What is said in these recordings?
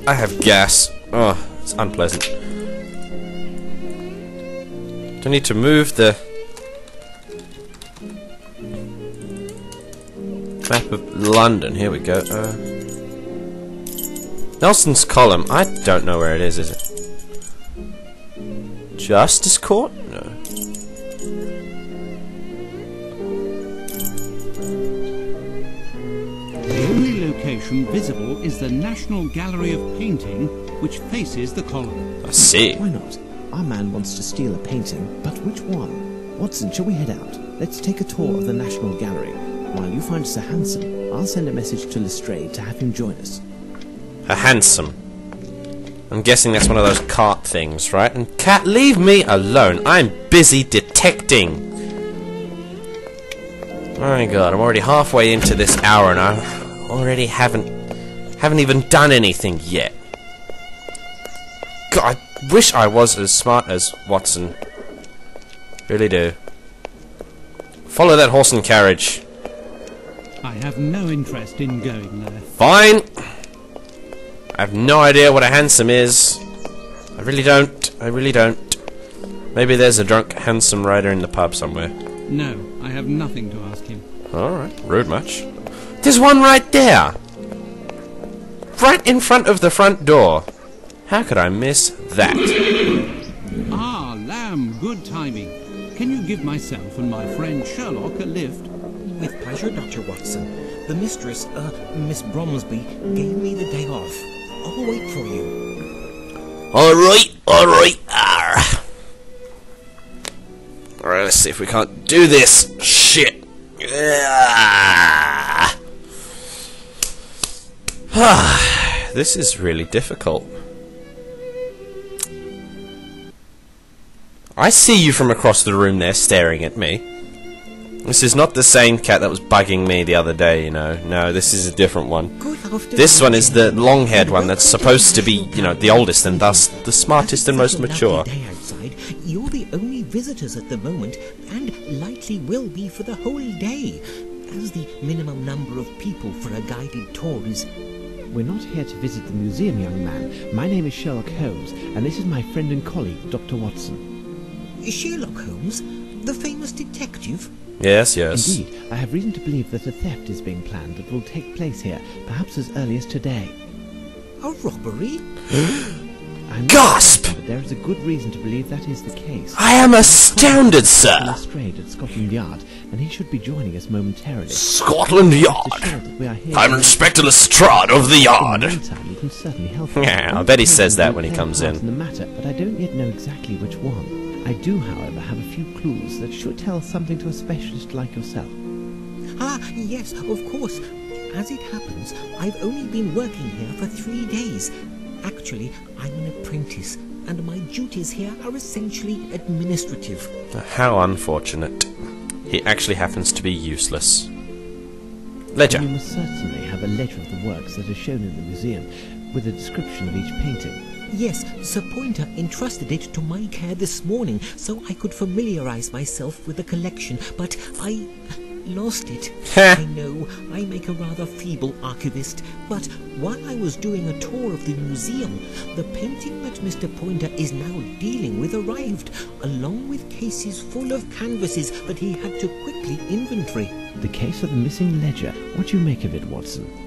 I have gas. Oh, it's unpleasant. Do I need to move the map of London? Here we go. Nelson's Column. I don't know where it is it? Justice Court? No. The only location visible is the National Gallery of Painting, which faces the column. I see. Why not? Our man wants to steal a painting, but which one? Watson, shall we head out? Let's take a tour of the National Gallery. While you find Sir Handsome, I'll send a message to Lestrade to have him join us. A handsome. I'm guessing that's one of those cart things, right? And cat, leave me alone. I'm busy detecting. Oh my god, I'm already halfway into this hour and I already haven't even done anything yet. God, I wish I was as smart as Watson. Really do. Follow that horse and carriage. I have no interest in going there. Fine. I have no idea what a handsome is. I really don't. I really don't. Maybe there's a drunk handsome rider in the pub somewhere. No, I have nothing to ask him. Alright, rude much. There's one right there! Right in front of the front door. How could I miss that? Ah, Lamb, good timing. Can you give myself and my friend Sherlock a lift? With pleasure, Dr. Watson. The mistress, Miss Bromsby, gave me the day off. I'll wait for you. Alright. Alright, let's see if we can't do this. Shit. This is really difficult. I see you from across the room there staring at me. This is not the same cat that was bugging me the other day, you know. No, this is a different one. This one is the long-haired one that's supposed to be, you know, the oldest and thus the smartest and most mature. You're the only visitors at the moment, and likely will be for the whole day, as the minimum number of people for a guided tour is... We're not here to visit the museum, young man. My name is Sherlock Holmes, and this is my friend and colleague, Dr. Watson. Sherlock Holmes? The famous detective? Yes, yes. Indeed, I have reason to believe that a theft is being planned that will take place here, perhaps as early as today. A robbery? Gasp! But there is a good reason to believe that is the case. I am astounded, sir! Lestrade at Scotland Yard, and he should be joining us momentarily. Scotland Yard? I'm Inspector Lestrade of the Yard. In the meantime, you can certainly help us. Yeah, I bet he says that when he comes in. The matter, but I don't yet know exactly which one. I do, however, have a few clues that should tell something to a specialist like yourself. Ah, yes, of course. As it happens, I've only been working here for 3 days. Actually, I'm an apprentice, and my duties here are essentially administrative. How unfortunate. He actually happens to be useless. Ledger. You must certainly have a ledger of the works that are shown in the museum, with a description of each painting. Yes, Sir Pointer entrusted it to my care this morning, so I could familiarize myself with the collection, but I lost it. I know, I make a rather feeble archivist, but while I was doing a tour of the museum, the painting that Mr. Pointer is now dealing with arrived, along with cases full of canvases that he had to quickly inventory. The case of the missing ledger. What do you make of it, Watson?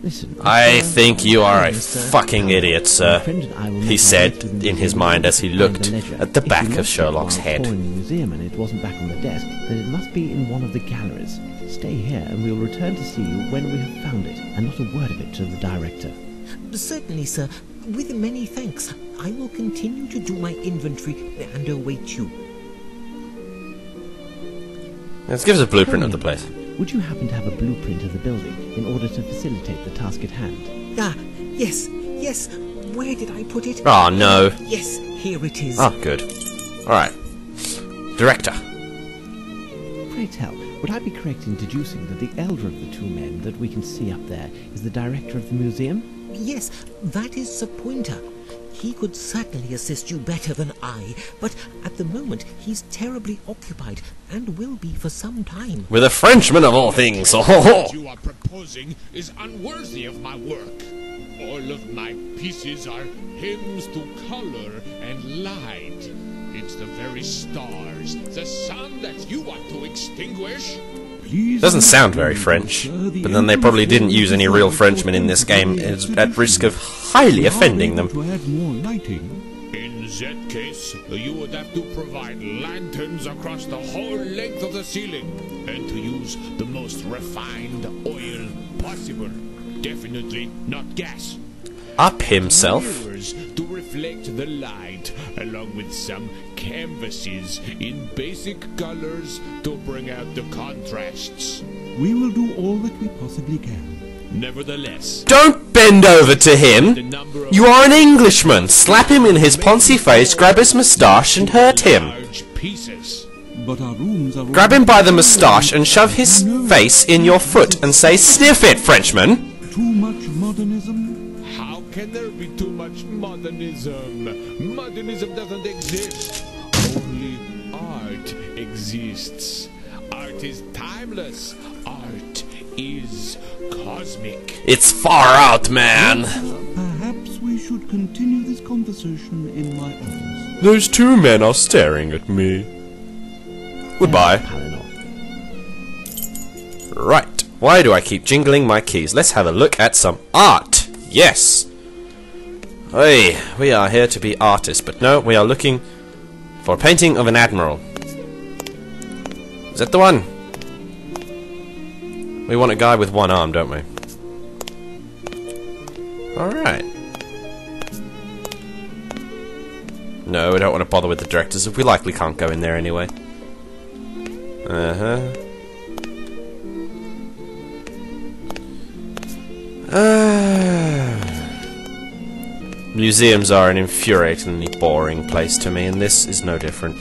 Listen, I think you are a fucking idiot, sir, he said in his mind as he looked at the back of Sherlock's head. In the museum and it wasn't back on the desk, then it must be in one of the galleries. Stay here and we'll return to see you when we have found it, and not a word of it to the director. Certainly, sir. With many thanks. I will continue to do my inventory and await you. Let's give us a blueprint of the place. Would you happen to have a blueprint of the building in order to facilitate the task at hand? Ah, yes. Where did I put it? Oh, no. Yes, here it is. Oh, good. Alright. Director. Pray tell, would I be correct in deducing that the elder of the two men that we can see up there is the director of the museum? Yes, that is Sir Pointer. He could certainly assist you better than I, but at the moment he's terribly occupied, and will be for some time. With a Frenchman of all things! Oh, What you are proposing is unworthy of my work. All of my pieces are hymns to color and light. It's the very stars, the sun that you want to extinguish. Doesn't sound very French, but then they probably didn't use any real Frenchmen in this game, it's at risk of highly offending them. To add more lighting. In that case, you would have to provide lanterns across the whole length of the ceiling, and to use the most refined oil possible. Definitely not gas. Up himself. Mirrors to reflect the light, along with some canvases in basic colors to bring out the contrasts. We will do all that we possibly can. Nevertheless, Don't bend over to him! You are an Englishman! Slap him in his poncy face, grab his moustache and hurt him! large pieces. But our rooms are... Grab him by the moustache and shove his face in your foot and say, "Sniff it, Frenchman!" Too much modernism? How can there be too much modernism? Modernism doesn't exist. Only art exists. Art is timeless. Art is cosmic. It's far out, man! Perhaps we should continue this conversation in my office. Those two men are staring at me. Goodbye. Palinov. Right. Why do I keep jingling my keys? Let's have a look at some art. Yes. Hey, we are here to be artists, but no, we are looking for a painting of an admiral. Is that the one? We want a guy with one arm, don't we? Alright. No, we don't want to bother with the directors. We likely can't go in there anyway. Museums are an infuriatingly boring place to me, and this is no different.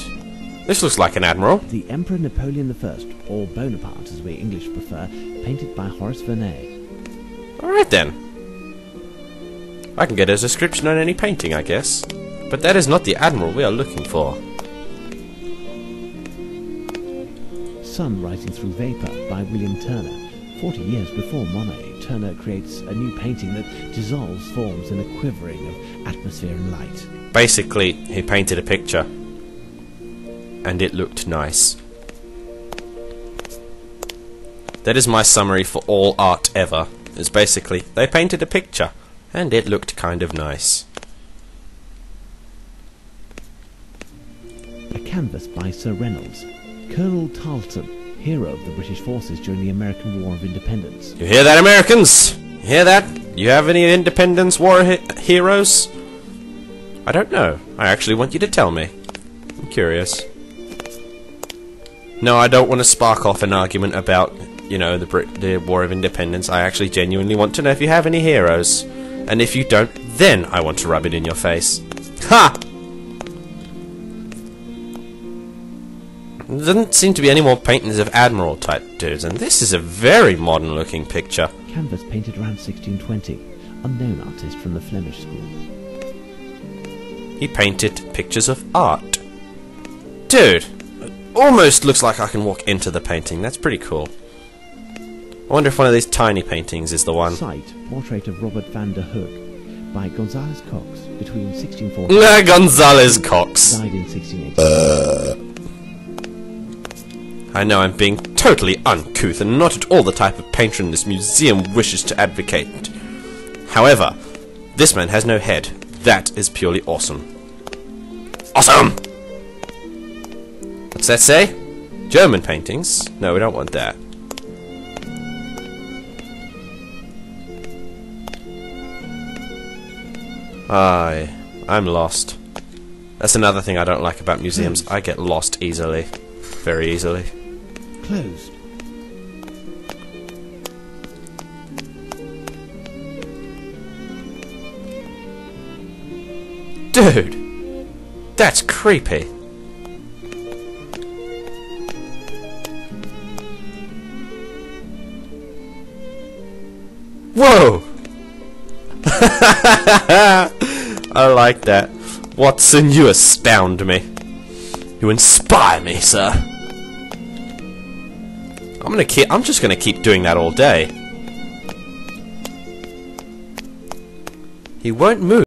This looks like an admiral. The Emperor Napoleon I, or Bonaparte as we English prefer, painted by Horace Vernet. Alright then. I can get a description on any painting, I guess. But that is not the admiral we are looking for. Sun Rising Through Vapour by William Turner. 40 years before Monet, Turner creates a new painting that dissolves forms in a quivering of atmosphere and light. Basically, he painted a picture. And it looked nice. That is my summary for all art ever. It's basically, they painted a picture. And it looked kind of nice. A canvas by Sir Reynolds. Colonel Tarleton, hero of the British forces during the American War of Independence. You hear that, Americans? You hear that? You have any Independence War heroes? I don't know. I actually want you to tell me. I'm curious. No, I don't want to spark off an argument about, you know, the War of Independence. I actually genuinely want to know if you have any heroes. And if you don't, then I want to rub it in your face. Ha! There doesn't seem to be any more paintings of admiral type dudes, and this is a very modern looking picture. Canvas painted around 1620. Unknown artist from the Flemish school. He painted pictures of art. Dude, it almost looks like I can walk into the painting. That's pretty cool. I wonder if one of these tiny paintings is the one. Sight, portrait of Robert van der Hoek by Gonzales Cox between 1640 Gonzales Cox. died in 1680. I know I'm being totally uncouth and not at all the type of patron this museum wishes to advocate. However, this man has no head. That is purely awesome. Awesome! What's that say? German paintings? No, we don't want that. I'm lost. That's another thing I don't like about museums. I get lost easily. Very easily. Closed. Dude! That's creepy. Whoa! I like that. Watson, you astound me. You inspire me, sir. I'm just gonna keep doing that all day. He won't move.